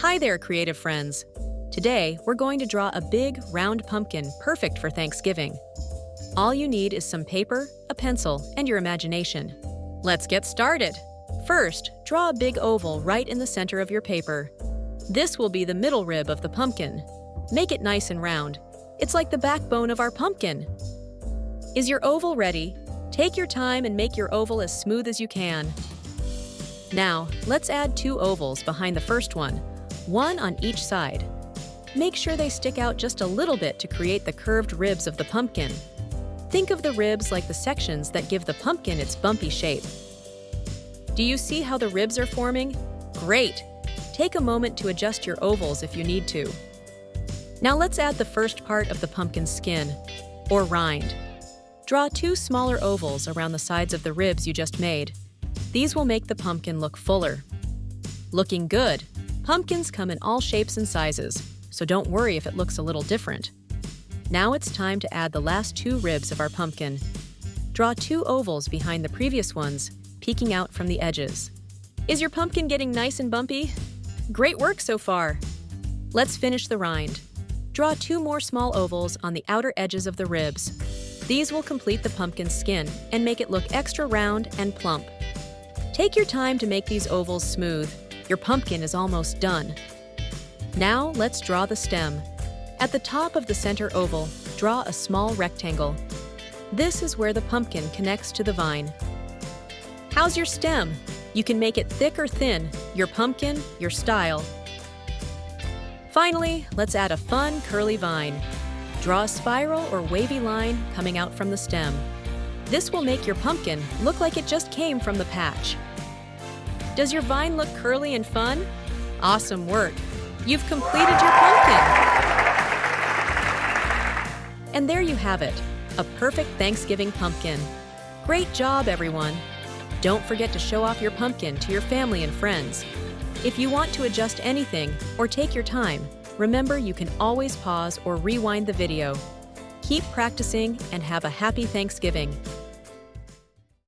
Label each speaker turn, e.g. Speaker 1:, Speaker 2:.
Speaker 1: Hi there, creative friends. Today, we're going to draw a big, round pumpkin perfect for Thanksgiving. All you need is some paper, a pencil, and your imagination. Let's get started. First, draw a big oval right in the center of your paper. This will be the middle rib of the pumpkin. Make it nice and round. It's like the backbone of our pumpkin. Is your oval ready? Take your time and make your oval as smooth as you can. Now, let's add 2 ovals behind the first one on each side. Make sure they stick out just a little bit to create the curved ribs of the pumpkin. Think of the ribs like the sections that give the pumpkin its bumpy shape. Do you see how the ribs are forming? Great! Take a moment to adjust your ovals if you need to. Now let's add the first part of the pumpkin's skin, or rind. Draw 2 smaller ovals around the sides of the ribs you just made. These will make the pumpkin look fuller. Looking good! Pumpkins come in all shapes and sizes, so don't worry if it looks a little different. Now it's time to add the last 2 ribs of our pumpkin. Draw 2 ovals behind the previous ones, peeking out from the edges. Is your pumpkin getting nice and bumpy? Great work so far! Let's finish the rind. Draw 2 more small ovals on the outer edges of the ribs. These will complete the pumpkin's skin and make it look extra round and plump. Take your time to make these ovals smooth. Your pumpkin is almost done. Now let's draw the stem. At the top of the center oval, draw a small rectangle. This is where the pumpkin connects to the vine. How's your stem? You can make it thick or thin, your pumpkin, your style. Finally, let's add a fun curly vine. Draw a spiral or wavy line coming out from the stem. This will make your pumpkin look like it just came from the patch. Does your vine look curly and fun? Awesome work! You've completed your pumpkin! And there you have it, a perfect Thanksgiving pumpkin. Great job, everyone! Don't forget to show off your pumpkin to your family and friends. If you want to adjust anything or take your time, remember you can always pause or rewind the video. Keep practicing and have a happy Thanksgiving!